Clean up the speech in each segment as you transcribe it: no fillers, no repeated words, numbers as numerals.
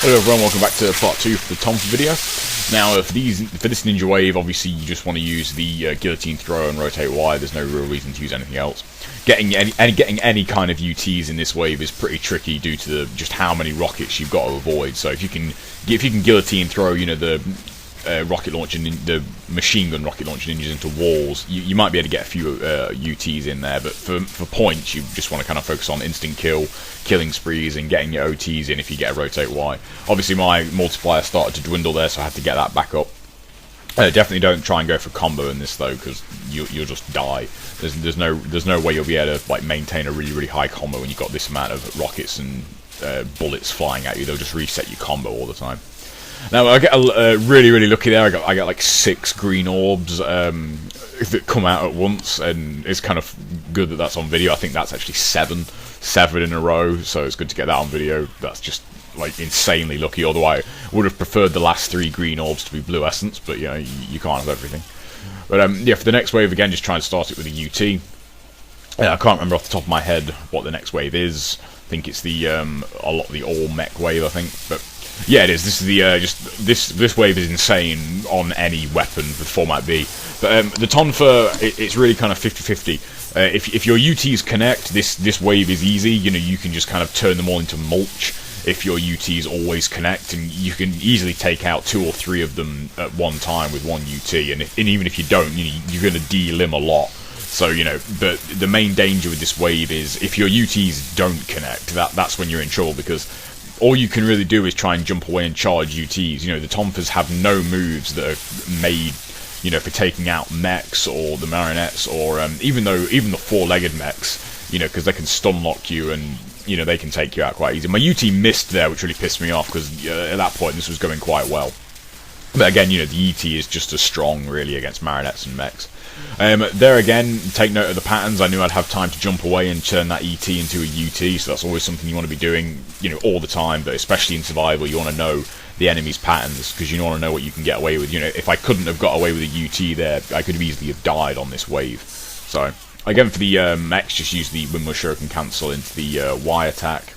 Hello everyone, welcome back to part 2 for the Tonfa video. Now for this ninja wave, obviously you just want to use the guillotine throw and rotate Y. There's no real reason to use anything else. Getting any kind of UTs in this wave is pretty tricky due to just how many rockets you've got to avoid. So if you can guillotine throw, you know, the the machine gun rocket launcher ninjas into walls, you might be able to get a few UTs in there, but for points you just want to kind of focus on instant killing sprees and getting your OTs in if you get a rotate Y. Obviously my multiplier started to dwindle there, so I had to get that back up. Definitely don't try and go for combo in this though, because you'll just die. There's no way you'll be able to like maintain a really high combo when you've got this amount of rockets and bullets flying at you. They'll just reset your combo all the time. Now I get really lucky there. I got like 6 green orbs that come out at once, and it's kind of good that that's on video. I think that's actually 7 in a row, so it's good to get that on video. That's just like insanely lucky. Otherwise, I would have preferred the last 3 green orbs to be blue essence, but you know, you can't have everything. But yeah, for the next wave again, just try and start it with a UT. I can't remember off the top of my head what the next wave is. I think it's the the all mech wave, I think, but. Yeah, it is. This is the this wave is insane on any weapon with format B. But the Tonfa, it's really kind of 50-50. If your UTs connect, this wave is easy. You know, you can just kind of turn them all into mulch if your UTs always connect, and you can easily take out 2 or 3 of them at one time with one UT. And even if you don't, you're going to de-lim a lot. So, you know, but the main danger with this wave is if your UTs don't connect, that's when you're in trouble, because all you can really do is try and jump away and charge UTs. You know, the Tonfas have no moves that are made, you know, for taking out mechs or the marionettes, or even the 4-legged mechs, you know, because they can stun lock you and, you know, they can take you out quite easy. My UT missed there, which really pissed me off, because at that point this was going quite well. But again, you know, the ET is just as strong, really, against marionettes and mechs. There again, take note of the patterns. I knew I'd have time to jump away and turn that ET into a UT, so that's always something you want to be doing, you know, all the time, but especially in survival, you want to know the enemy's patterns, because you want to know what you can get away with. You know, if I couldn't have got away with a UT there, I could have easily have died on this wave. So, again, for the mechs, just use the Windmill Shuriken cancel into the Y attack.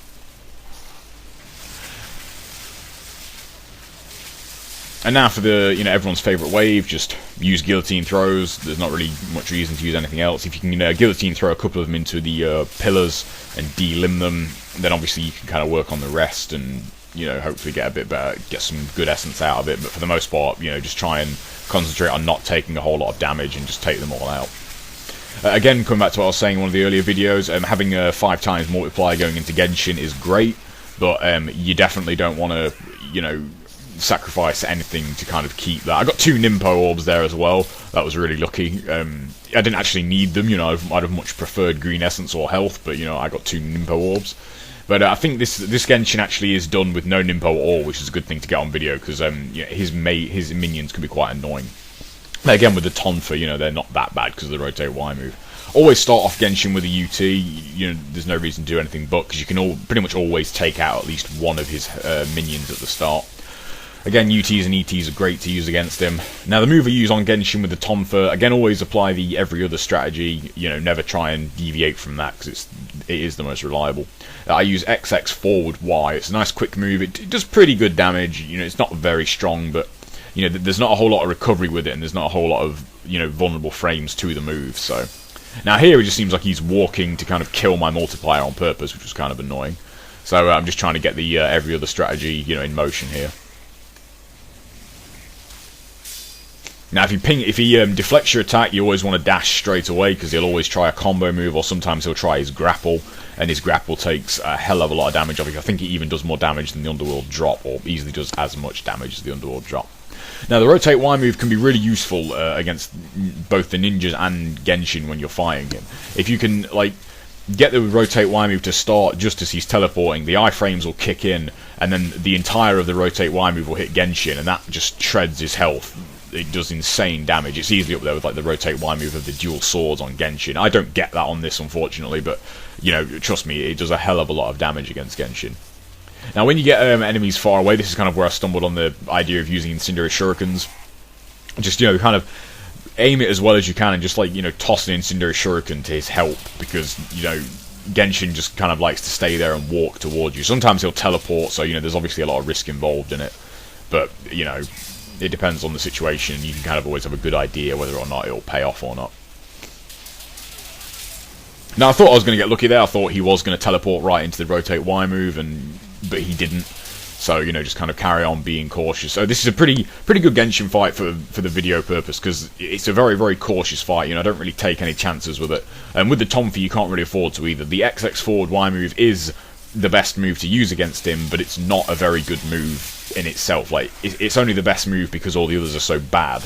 And now for the, you know, everyone's favourite wave, just use guillotine throws. There's not really much reason to use anything else. If you can guillotine throw a couple of them into the pillars and de-limb them, then obviously you can kind of work on the rest and, you know, hopefully get a bit better, get some good essence out of it. But for the most part, you know, just try and concentrate on not taking a whole lot of damage and just take them all out. Again, coming back to what I was saying in one of the earlier videos, having a 5 times multiplier going into Genshin is great, but you definitely don't want to, you know, sacrifice anything to kind of keep that. I got 2 Nimpo orbs there as well. That was really lucky. I didn't actually need them, you know, I'd have much preferred green essence or health, but, you know, I got 2 Nimpo orbs. But I think this Genshin actually is done with no Nimpo at all, which is a good thing to get on video, because you know, his minions can be quite annoying. Again, with the Tonfa, you know, they're not that bad because of the rotate Y move. Always start off Genshin with a UT. You know, there's no reason to do anything but, because you can pretty much always take out at least one of his minions at the start. Again, UTs and ETs are great to use against him. Now, the move I use on Genshin with the Tonfa, again, always apply the every other strategy. You know, never try and deviate from that, because it is the most reliable. I use XX forward Y. It's a nice quick move. It does pretty good damage. You know, it's not very strong, but, you know, there's not a whole lot of recovery with it, and there's not a whole lot of, you know, vulnerable frames to the move. So now here it just seems like he's walking to kind of kill my multiplier on purpose, which was kind of annoying. So I'm just trying to get the every other strategy, you know, in motion here. Now, if he deflects your attack, you always want to dash straight away, because he'll always try a combo move, or sometimes he'll try his grapple, and his grapple takes a hell of a lot of damage off it. I think it even does more damage than the Underworld drop, or easily does as much damage as the Underworld drop. Now, the rotate Y move can be really useful against both the ninjas and Genshin when you're fighting him. If you can, like, get the rotate Y move to start just as he's teleporting, the iframes will kick in, and then the entire of the rotate Y move will hit Genshin, and that just shreds his health. It does insane damage. It's easily up there with like the rotate Y move of the dual swords on Genshin. I don't get that on this, unfortunately, but, you know, trust me, it does a hell of a lot of damage against Genshin. Now, when you get enemies far away, this is kind of where I stumbled on the idea of using incendiary shurikens. Just, you know, kind of aim it as well as you can, and just, like, you know, toss an incendiary shuriken to his help, because, you know, Genshin just kind of likes to stay there and walk towards you. Sometimes he'll teleport, so, you know, there's obviously a lot of risk involved in it. But, you know, it depends on the situation. You can kind of always have a good idea whether or not it'll pay off or not. Now, I thought I was going to get lucky there. I thought he was going to teleport right into the rotate Y move, but he didn't. So, you know, just kind of carry on being cautious. So this is a pretty good Genshin fight for the video purpose, because it's a very, very cautious fight. You know, I don't really take any chances with it. And with the Tonfa, you can't really afford to either. The XX forward Y move is the best move to use against him, but it's not a very good move in itself. Like, it's only the best move because all the others are so bad.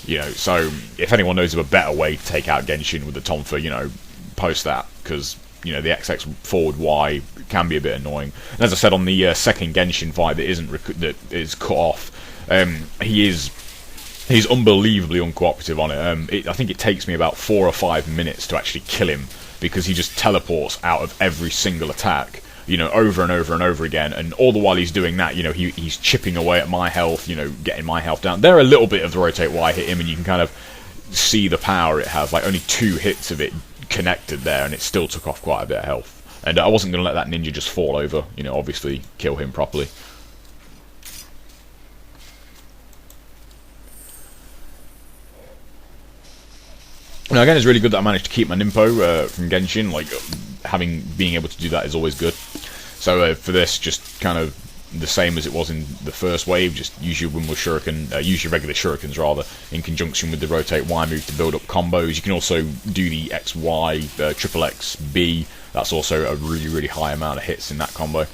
You know, so if anyone knows of a better way to take out Genshin with the Tonfa, you know, post that, because, you know, the XX forward Y can be a bit annoying. And as I said, on the second Genshin fight that is cut off, he's unbelievably uncooperative on it. I think it takes me about 4 or 5 minutes to actually kill him, because he just teleports out of every single attack, you know, over and over and over again, and all the while he's doing that, you know, he's chipping away at my health, you know, getting my health down. There, a little bit of the rotate Y hit him, and you can kind of see the power it has. Like, only 2 hits of it connected there, and it still took off quite a bit of health. And I wasn't going to let that ninja just fall over, you know, obviously kill him properly. Now again, it's really good that I managed to keep my Nimpo from Genshin. Like, being able to do that is always good. So for this, just kind of the same as it was in the first wave, just use your Windward Shuriken, use your regular Shurikens rather, in conjunction with the Rotate Y move to build up combos. You can also do the XY, triple XB, that's also a really, really high amount of hits in that combo.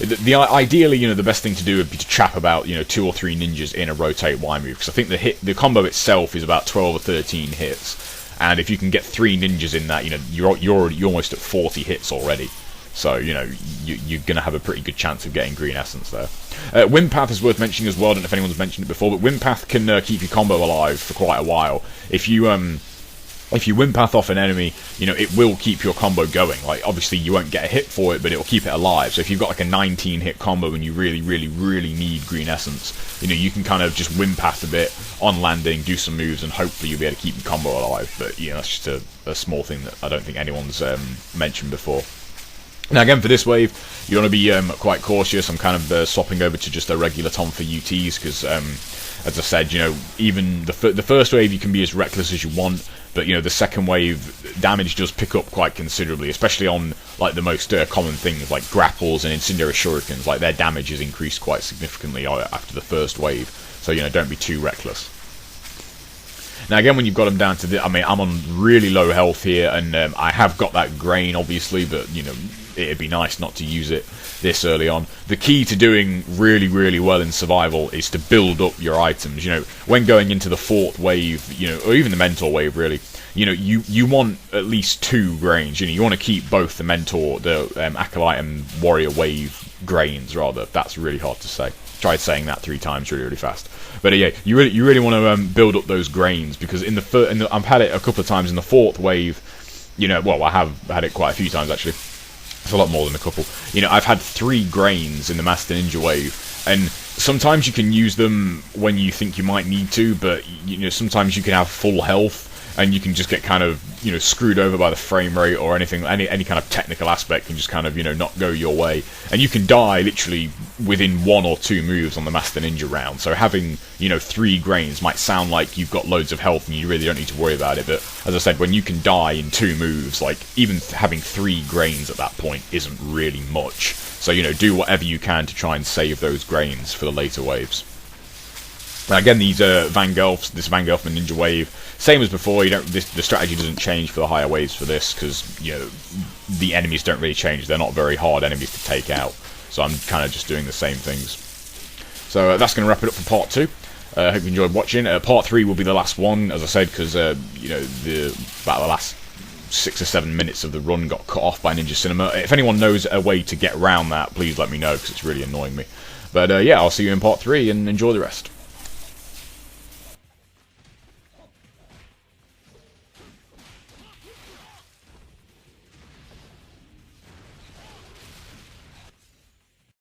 Ideally, you know, the best thing to do would be to trap about, you know, 2 or 3 ninjas in a Rotate Y move, because I think the combo itself is about 12 or 13 hits, and if you can get 3 ninjas in that, you know, you're almost at 40 hits already. So, you know, you're going to have a pretty good chance of getting green essence there. Wind Path is worth mentioning as well. I don't know if anyone's mentioned it before, but Wind Path can keep your combo alive for quite a while. If you Wind Path off an enemy, you know, it will keep your combo going. Like, obviously you won't get a hit for it, but it'll keep it alive. So if you've got like a 19 hit combo and you really, really, really need green essence, you know, you can kind of just Wind Path a bit on landing, do some moves, and hopefully you'll be able to keep your combo alive. But, you know, that's just a small thing that I don't think anyone's mentioned before. Now again, for this wave, you want to be quite cautious. I'm kind of swapping over to just a regular Tonfa UTs, because, as I said, you know, even the first wave you can be as reckless as you want, but, you know, the second wave, damage does pick up quite considerably, especially on, like, the most common things, like grapples and incendiary shurikens. Like, their damage is increased quite significantly after the first wave, so, you know, don't be too reckless. Now again, when you've got them down to I mean, I'm on really low health here, and I have got that grain, obviously, but, you know, it'd be nice not to use it this early on. The key to doing really, really well in survival is to build up your items. You know, when going into the 4th wave, you know, or even the mentor wave, really, you know, you want at least 2 grains. You know, you want to keep both the mentor, the acolyte and warrior wave grains, rather. That's really hard to say. Tried saying that 3 times really, really fast. But yeah, you really want to build up those grains, because I've had it a couple of times in the 4th wave. You know, well, I have had it quite a few times actually. It's a lot more than a couple. You know, I've had 3 grains in the Master Ninja wave, and sometimes you can use them when you think you might need to, but, you know, sometimes you can have full health and you can just get kind of, you know, screwed over by the frame rate or anything, any kind of technical aspect can just kind of, you know, not go your way, and you can die literally within 1 or 2 moves on the Master Ninja round. So having, you know, 3 grains might sound like you've got loads of health and you really don't need to worry about it, but as I said, when you can die in 2 moves, like, even having 3 grains at that point isn't really much. So, you know, do whatever you can to try and save those grains for the later waves. Now again, these this Van Gelfman Ninja wave, same as before. The strategy doesn't change for the higher waves for this, because, you know, the enemies don't really change. They're not very hard enemies to take out. So I'm kind of just doing the same things. So that's going to wrap it up for part 2. I hope you enjoyed watching. Part 3 will be the last one, as I said, because you know, about the last 6 or 7 minutes of the run got cut off by Ninja Cinema. If anyone knows a way to get around that, please let me know, because it's really annoying me. But yeah, I'll see you in part 3, and enjoy the rest.